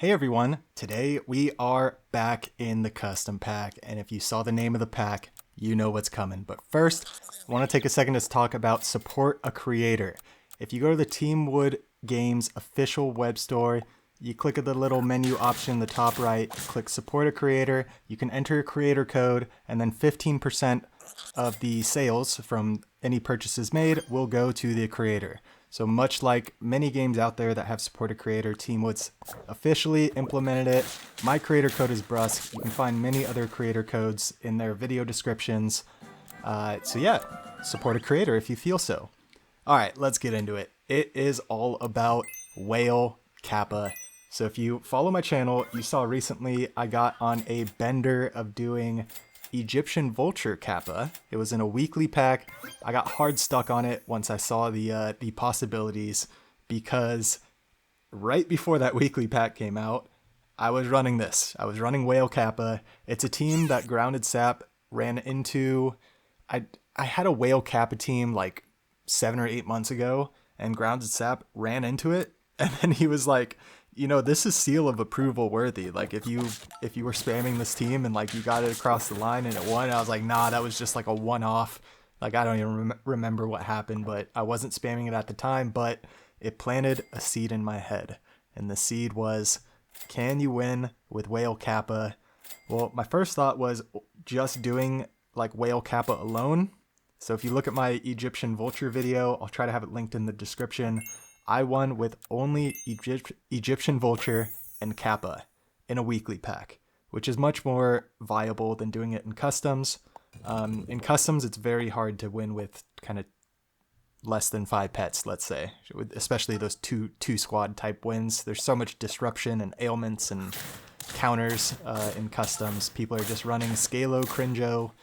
Hey everyone, today we are back in the custom pack, and if you saw the name of the pack, you know what's coming. But first, I want to take a second to talk about support a creator. If you go to the Teamwood Games official web store, you click at the little menu option in the top right, click support a creator, you can enter a creator code, and then 15% of the sales from any purchases made will go to the creator. So much like many games out there that have supported creator, Teamwood's officially implemented it. My creator code is Brusk. You can find many other creator codes in their video descriptions. So yeah, support a creator if you feel so. All right, let's get into it. It is all about Whale Kappa. So if you follow my channel, you saw recently I got on a bender of doing Egyptian Vulture Kappa. It was in a weekly pack. I got hard stuck on it once I saw the possibilities, because right before that weekly pack came out, I was running this. I was running Whale Kappa. It's a team that Grounded Sap ran into. I had a Whale Kappa team like 7 or 8 months ago, and Grounded Sap ran into it, and then he was like, you know, this is seal of approval worthy. Like if you were spamming this team and like you got it across the line and it won, I was like, nah, that was just like a one-off. Like I don't even remember what happened, but I wasn't spamming it at the time, but it planted a seed in my head. And the seed was, can you win with Whale Kappa? Well, my first thought was just doing like Whale Kappa alone. So if you look at my Egyptian Vulture video, I'll try to have it linked in the description. I won with only Egyptian Vulture and Kappa in a weekly pack, which is much more viable than doing it in customs. In customs, it's very hard to win with kind of less than 5 pets, let's say, especially those two squad type wins. There's so much disruption and ailments and counters in customs. People are just running Scalo, Crinjo.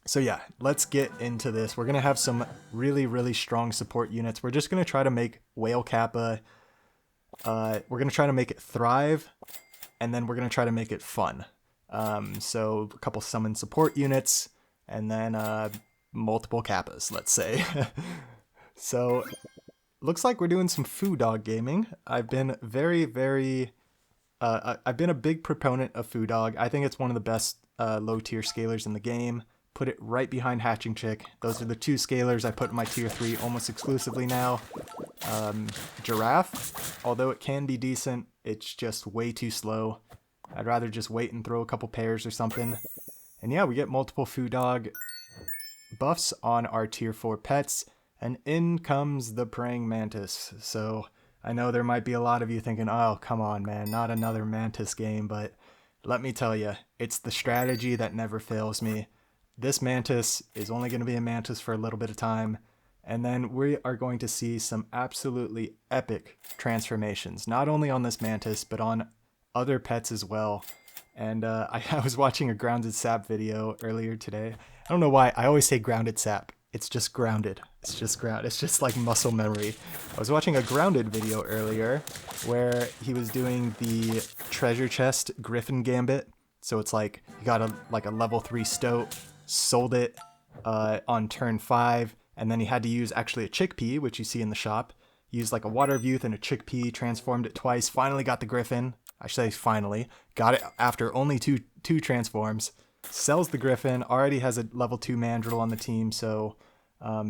So yeah, let's get into this. We're going to have some really, really strong support units. We're just going to try to make Whale Kappa, we're going to try to make it thrive, and then we're going to try to make it fun. So a couple summon support units, and then multiple Kappas, let's say. So looks like we're doing some Foo Dog gaming. I've been I've been a big proponent of Foo Dog. I think it's one of the best low tier scalers in the game. Put it right behind Hatching Chick. Those are the 2 scalers I put in my tier 3 almost exclusively now. Giraffe, although it can be decent, it's just way too slow. I'd rather just wait and throw a couple pairs or something. And yeah, we get multiple Foo Dog buffs on our tier 4 pets, and in comes the Praying Mantis. So I know there might be a lot of you thinking, oh, come on, man, not another Mantis game, but let me tell you, it's the strategy that never fails me. This Mantis is only going to be a Mantis for a little bit of time, and then we are going to see some absolutely epic transformations, not only on this Mantis, but on other pets as well. And I was watching a Grounded Sap video earlier today. I don't know why, I always say Grounded Sap. It's just Grounded. It's just ground. It's just like muscle memory. I was watching a Grounded video earlier where he was doing the treasure chest Griffin Gambit. So it's like you got a level 3 stoat, sold it on turn 5, and then he had to use actually a chickpea, which you see in the shop. Used like a Water of Youth and a chickpea, transformed it twice, finally got the Griffin. I should say finally. Got it after only two transforms. Sells the Griffin, already has a level 2 Mandrill on the team, so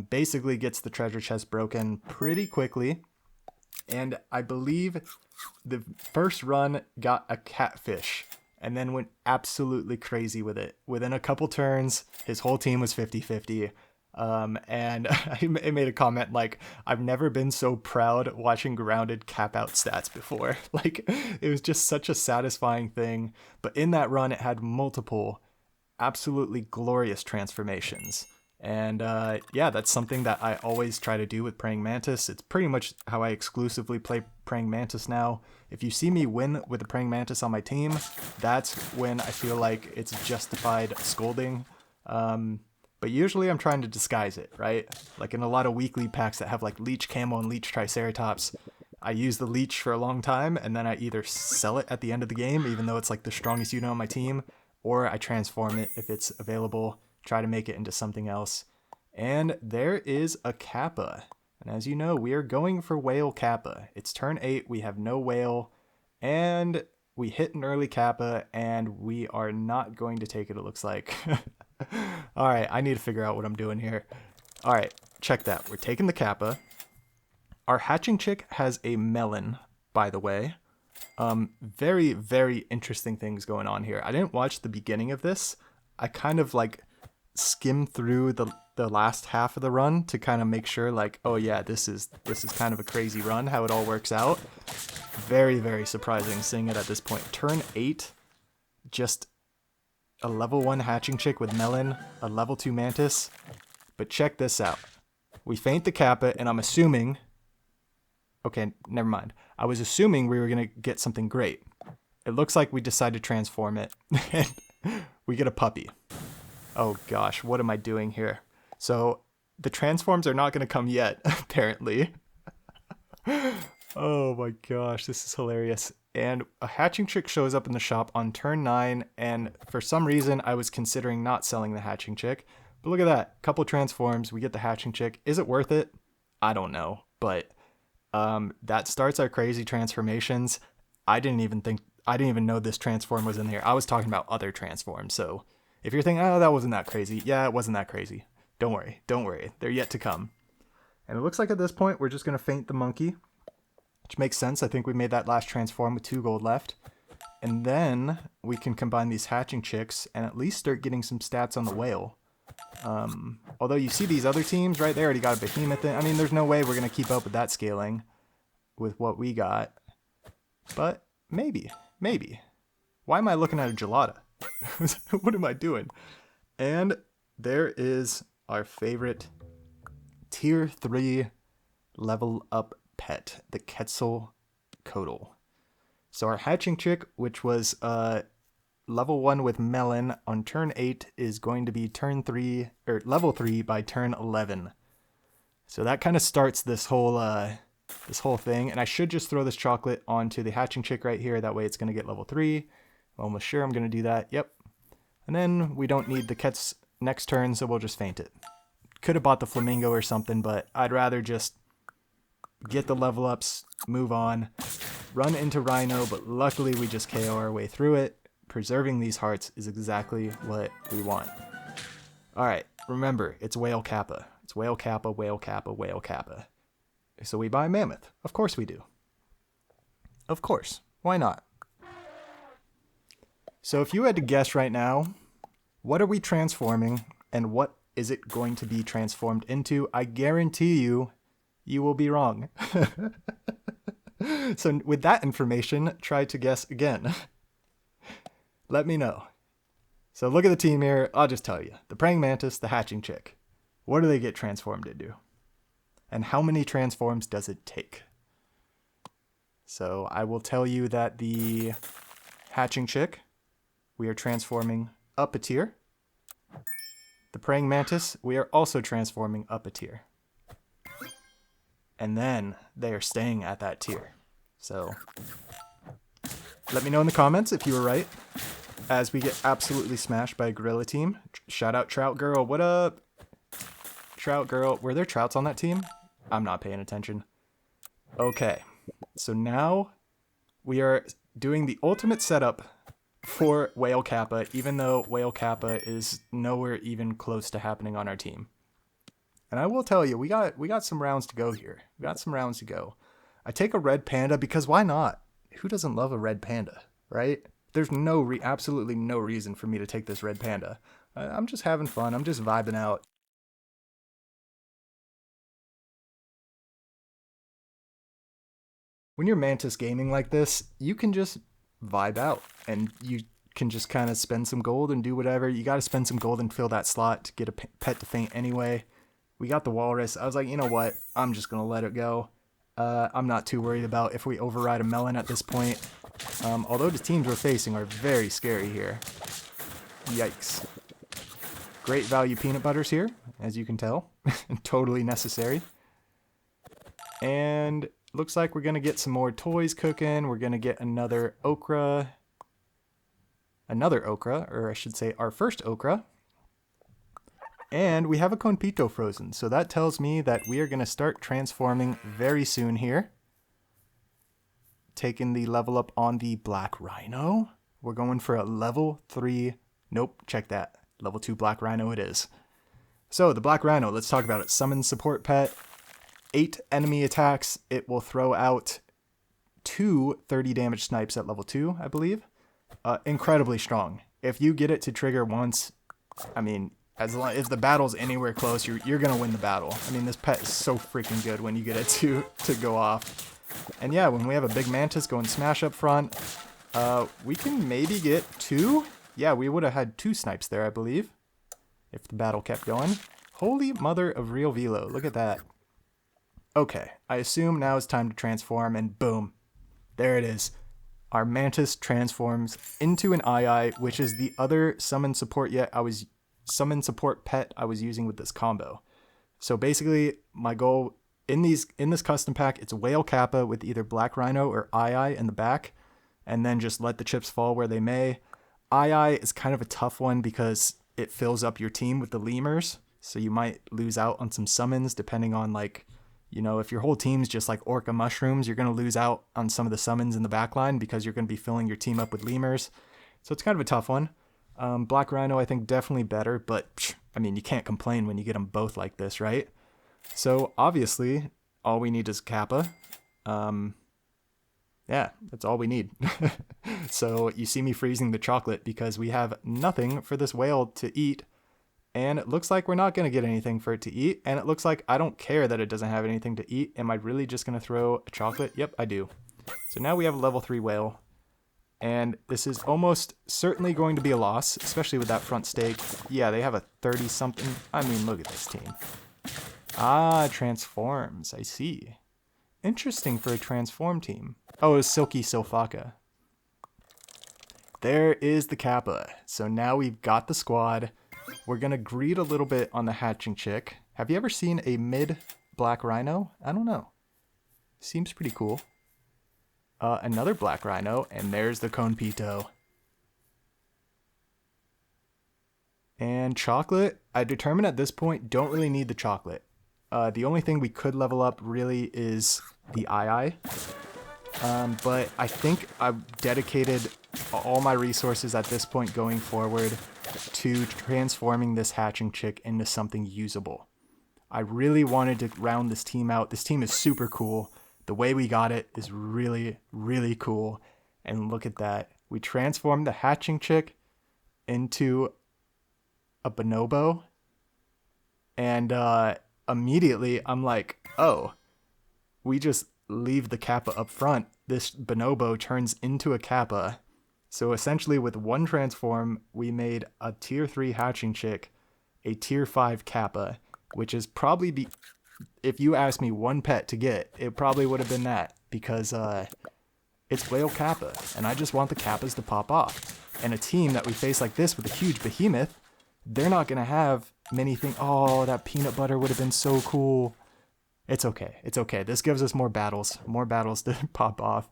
basically gets the treasure chest broken pretty quickly. And I believe the first run got a catfish, and then went absolutely crazy with it. Within a couple turns, his whole team was 50-50. And I made a comment like, I've never been so proud watching Grounded cap out stats before. Like, it was just such a satisfying thing. But in that run, it had multiple absolutely glorious transformations. And yeah, that's something that I always try to do with Praying Mantis. It's pretty much how I exclusively play Praying Mantis now. If you see me win with the Praying Mantis on my team, that's when I feel like it's justified scolding. But usually I'm trying to disguise it, right? Like in a lot of weekly packs that have like Leech Camo and Leech Triceratops, I use the Leech for a long time, and then I either sell it at the end of the game, even though it's like the strongest unit on my team, or I transform it if it's available, try to make it into something else. And there is a Kappa. And as you know, we are going for Whale Kappa. It's turn 8, we have no Whale, And we hit an early Kappa, and we are not going to take it, it looks like. All right, I need to figure out what I'm doing here. All right, check that. We're taking the Kappa. Our hatching chick has a melon, by the way. Very, very interesting things going on here. I didn't watch the beginning of this. I kind of like skimmed through the last half of the run to kind of make sure like, oh yeah, this is kind of a crazy run, how it all works out. Very, very surprising seeing it at this point. Turn 8, just a level 1 hatching chick with melon, a level 2 mantis. But check this out. We feint the Kappa, and I'm assuming... Okay, never mind. I was assuming we were going to get something great. It looks like we decided to transform it, and we get a puppy. Oh gosh, what am I doing here? So, the transforms are not going to come yet, apparently. Oh my gosh, this is hilarious. And a hatching chick shows up in the shop on turn 9, and for some reason I was considering not selling the hatching chick. But look at that, couple transforms, we get the hatching chick. Is it worth it? I don't know, but that starts our crazy transformations. I didn't even know this transform was in here. I was talking about other transforms, so if you're thinking, oh, that wasn't that crazy, yeah, it wasn't that crazy. Don't worry, they're yet to come. And it looks like at this point we're just going to feint the monkey, which makes sense. I think we made that last transform with 2 gold left. And then we can combine these hatching chicks and at least start getting some stats on the whale. Although you see these other teams, right? They already got a behemoth in. I mean, there's no way we're going to keep up with that scaling with what we got. But maybe. Why am I looking at a gelada? What am I doing? And there is our favorite tier 3 level up pet, the Quetzalcoatl. So our hatching chick, which was level 1 with melon on turn 8, is going to be level 3 by turn 11. So that kind of starts this whole thing. And I should just throw this chocolate onto the hatching chick right here. That way it's going to get level 3. I'm almost sure I'm going to do that. Yep. And then we don't need the Ketz next turn, so we'll just feint it. Could have bought the flamingo or something, but I'd rather just get the level ups, move on, run into Rhino, but luckily we just KO our way through it. Preserving these hearts is exactly what we want. Alright, remember, it's Whale Kappa. It's Whale Kappa, Whale Kappa, Whale Kappa. So we buy Mammoth. Of course we do. Of course. Why not? So if you had to guess right now, what are we transforming and what is it going to be transformed into? I guarantee you, you will be wrong. So with that information, try to guess again. Let me know. So look at the team here. I'll just tell you. The praying mantis, the hatching chick. What do they get transformed into? And how many transforms does it take? So I will tell you that the hatching chick, we are transforming up a tier. The praying mantis, we are also transforming up a tier. And then they are staying at that tier. So let me know in the comments if you were right, as we get absolutely smashed by a gorilla team. Shout out Trout Girl. What up? Trout Girl. Were there trouts on that team? I'm not paying attention. Okay. So now we are doing the ultimate setup for Whale Kappa, even though Whale Kappa is nowhere even close to happening on our team. And I will tell you, we got some rounds to go here. We got some rounds to go. I take a red panda because why not? Who doesn't love a red panda, right? There's absolutely no reason for me to take this red panda. I'm just having fun. I'm just vibing out. When you're Mantis gaming like this, you can just vibe out and you can just kind of spend some gold and do whatever. You got to spend some gold and fill that slot to get a pet to feint anyway. We got the walrus. I was like, you know what? I'm just going to let it go. I'm not too worried about if we override a melon at this point. Although the teams we're facing are very scary here. Yikes. Great value peanut butters here, as you can tell. Totally necessary. And looks like we're going to get some more toys cooking. We're going to get another okra. Or I should say our first okra. And we have a Conpito frozen, so that tells me that we are going to start transforming very soon here. taking the level up on the Black Rhino. We're going for a level 3. Nope, check that. Level 2 Black Rhino it is. So the Black Rhino, let's talk about it. Summon support pet. 8 enemy attacks. It will throw out 2 30 damage snipes at level 2, I believe. Incredibly strong. If you get it to trigger once, I mean, as long if the battle's anywhere close, you're gonna win the battle. I mean, this pet is so freaking good when you get it to go off. And yeah, when we have a big mantis going smash up front, we can maybe get 2. Yeah, we would have had 2 snipes there, I believe, if the battle kept going. Holy mother of real velo, look at that. Okay, I assume now it's time to transform, and boom, there it is. Our mantis transforms into an II, which is the other summon support pet I was using with this combo. So basically, my goal in this custom pack, it's Whale Kappa with either Black Rhino or II in the back, and then just let the chips fall where they may. II is kind of a tough one because it fills up your team with the lemurs, so you might lose out on some summons depending on, like, you know, if your whole team's just like Orca Mushrooms, you're going to lose out on some of the summons in the backline because you're going to be filling your team up with lemurs. So it's kind of a tough one. Black Rhino, I think, definitely better, but I mean, you can't complain when you get them both like this, right? So obviously, all we need is Kappa. Yeah, that's all we need. So you see me freezing the chocolate because we have nothing for this whale to eat. And it looks like we're not going to get anything for it to eat. And it looks like I don't care that it doesn't have anything to eat. Am I really just going to throw a chocolate? Yep, I do. So now we have a level 3 whale. And this is almost certainly going to be a loss, especially with that front stake. Yeah, they have a 30-something. I mean, look at this team. Ah, transforms. I see. Interesting for a transform team. Oh, it's Silky Silfaka. There is the Kappa. So now we've got the squad. We're going to greed a little bit on the hatching chick. Have you ever seen a mid Black Rhino? I don't know. Seems pretty cool. Another Black Rhino, and there's the Conpito. And chocolate, I determined at this point, don't really need the chocolate. The only thing we could level up really is the II. But I think I've dedicated all my resources at this point going forward to transforming this hatching chick into something usable. I really wanted to round this team out. This team is super cool. The way we got it is really, really cool. And look at that. We transformed the hatching chick into a bonobo. And immediately I'm like, oh, we just leave the Kappa up front. This bonobo turns into a Kappa. So essentially with one transform, we made a tier 3 hatching chick, a tier 5 Kappa, which is probably if you asked me one pet to get, it probably would have been that, because it's Whale Kappa, and I just want the Kappas to pop off. And a team that we face like this with a huge behemoth, they're not going to have many things. Oh, that peanut butter would have been so cool. It's okay. It's okay. This gives us more battles to pop off.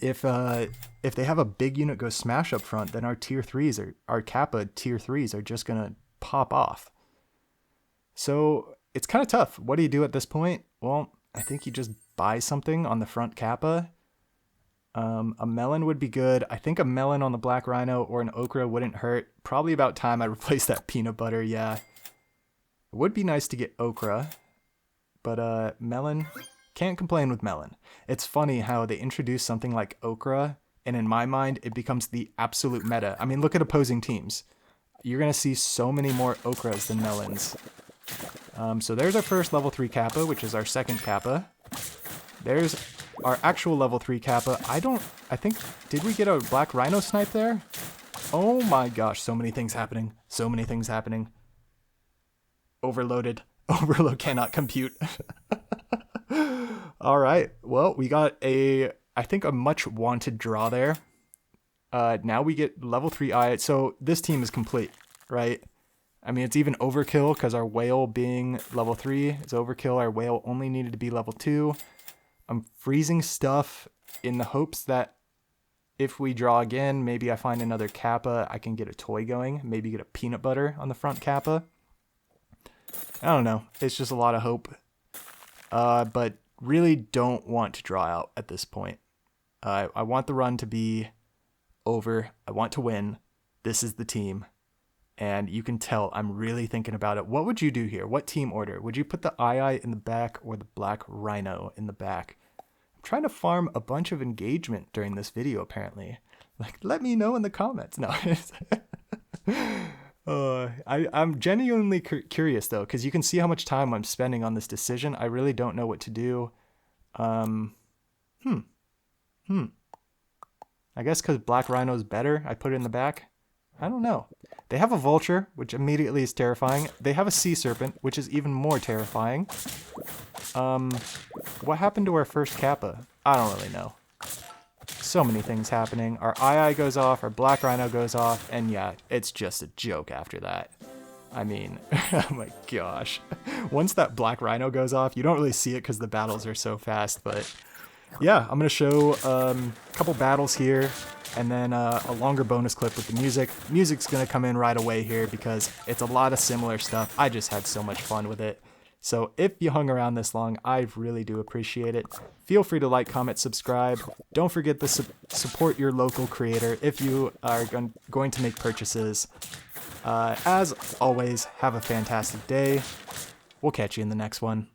If they have a big unit go smash up front, then our tier 3s or our Kappa tier 3s are just going to pop off. So it's kind of tough. What do you do at this point? Well, I think you just buy something on the front Kappa. A melon would be good. I think a melon on the Black Rhino or an okra wouldn't hurt. Probably about time I replace that peanut butter, yeah. It would be nice to get okra, but melon, can't complain with melon. It's funny how they introduce something like okra, and in my mind, it becomes the absolute meta. I mean, look at opposing teams. You're going to see so many more okras than melons. So there's our first level 3 Kappa, which is our second Kappa. There's our actual level 3 Kappa. I think, did we get a Black Rhino snipe there? Oh my gosh, so many things happening. So many things happening. Overloaded. Overload cannot compute. All right. Well, we got I think a much wanted draw there. Now we get level 3 I. So this team is complete, right? I mean, it's even overkill because our whale being level 3 is overkill. Our whale only needed to be level 2. I'm freezing stuff in the hopes that if we draw again, maybe I find another Kappa, I can get a toy going. Maybe get a peanut butter on the front Kappa. I don't know. It's just a lot of hope. But really don't want to draw out at this point. I want the run to be over. I want to win. This is the team. And you can tell I'm really thinking about it. What would you do here? What team order? Would you put the Ii in the back or the Black Rhino in the back? I'm trying to farm a bunch of engagement during this video, apparently. Like, let me know in the comments. No. I'm genuinely curious, though, because you can see how much time I'm spending on this decision. I really don't know what to do. I guess because Black Rhino's better, I put it in the back. I don't know. They have a Vulture, which immediately is terrifying. They have a Sea Serpent, which is even more terrifying. What happened to our first Kappa? I don't really know. So many things happening. Our II goes off, our Black Rhino goes off, and yeah, it's just a joke after that. I mean, oh my gosh. Once that Black Rhino goes off, you don't really see it because the battles are so fast, but yeah, I'm going to show a couple battles here, and then a longer bonus clip with the music. Music's going to come in right away here because it's a lot of similar stuff. I just had so much fun with it. So if you hung around this long, I really do appreciate it. Feel free to like, comment, subscribe. Don't forget to support your local creator if you are going to make purchases. As always, have a fantastic day. We'll catch you in the next one.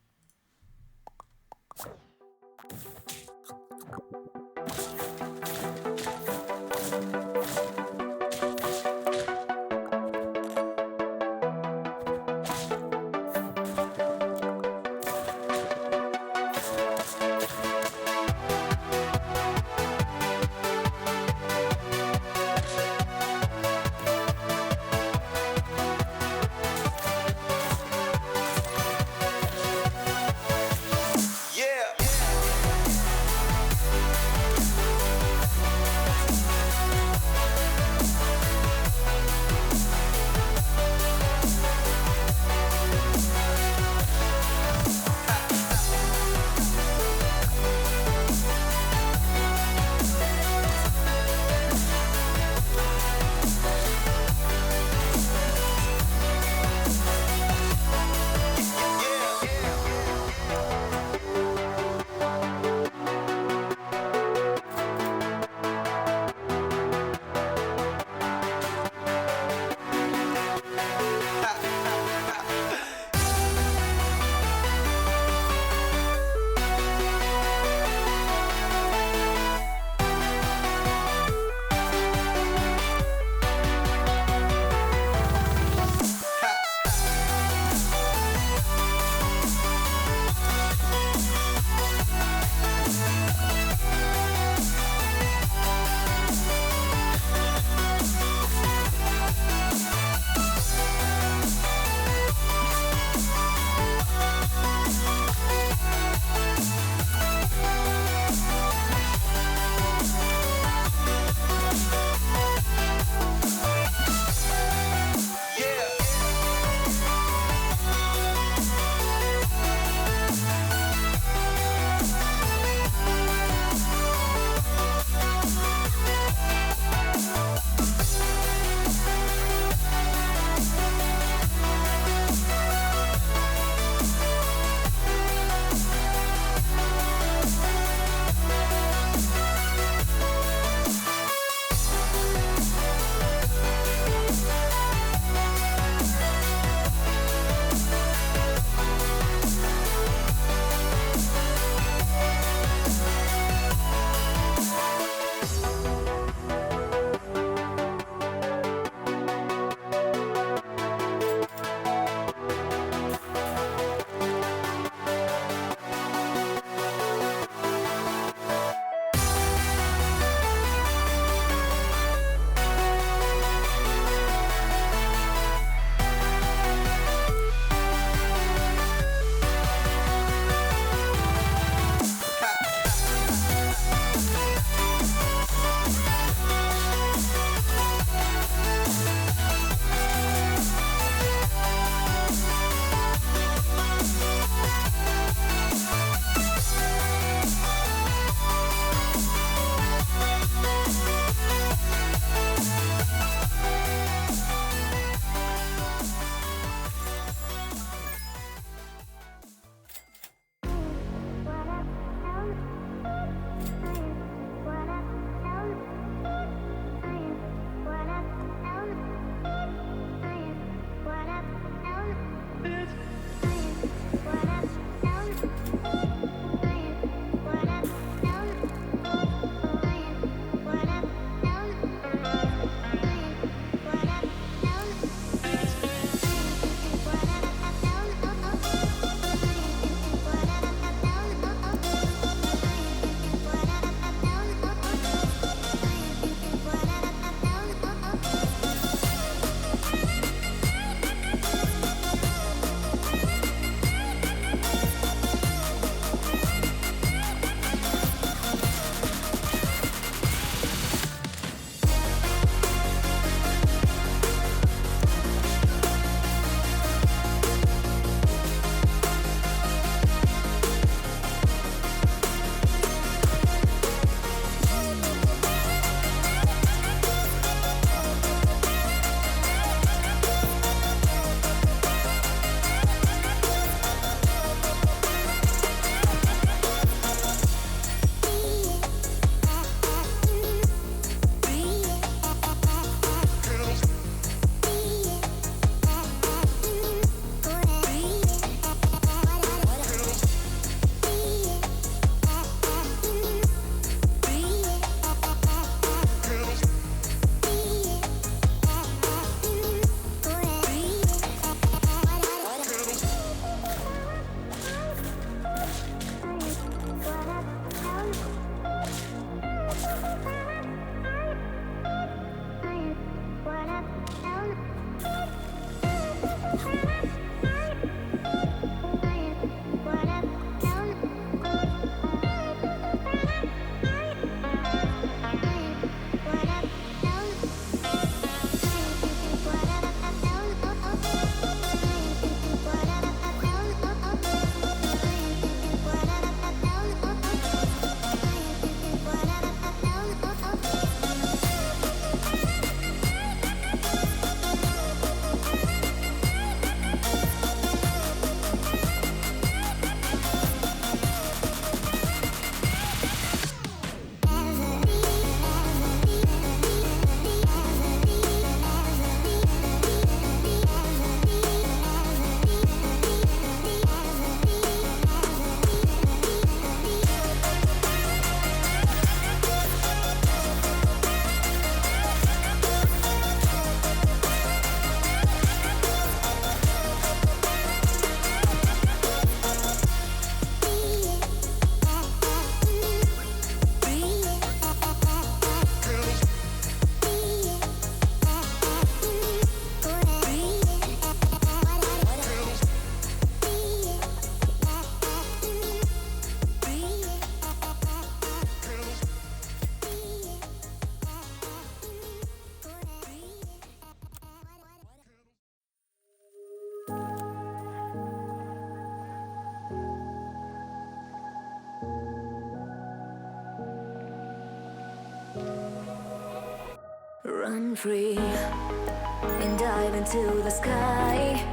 Run free and dive into the sky.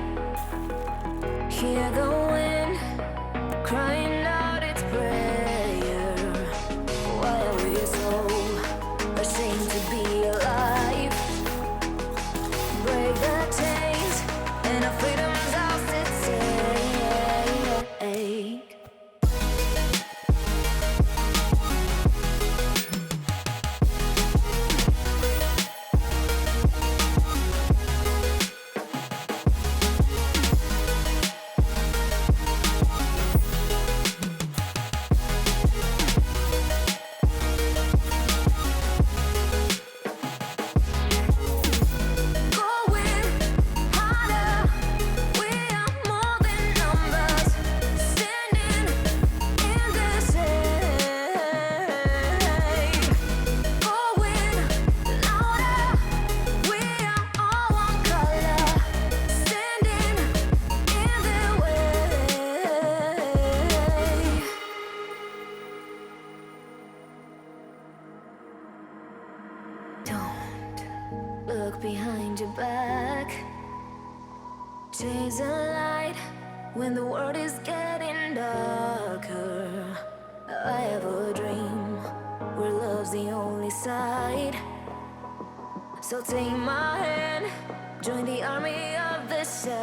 Hear the wind crying out its prayer. Why are we so ashamed to be alive? Break the chains and our freedom's ours at stake. Look behind your back. Chase a light when the world is getting darker. I have a dream where love's the only side. So take my hand, join the army of the shadows.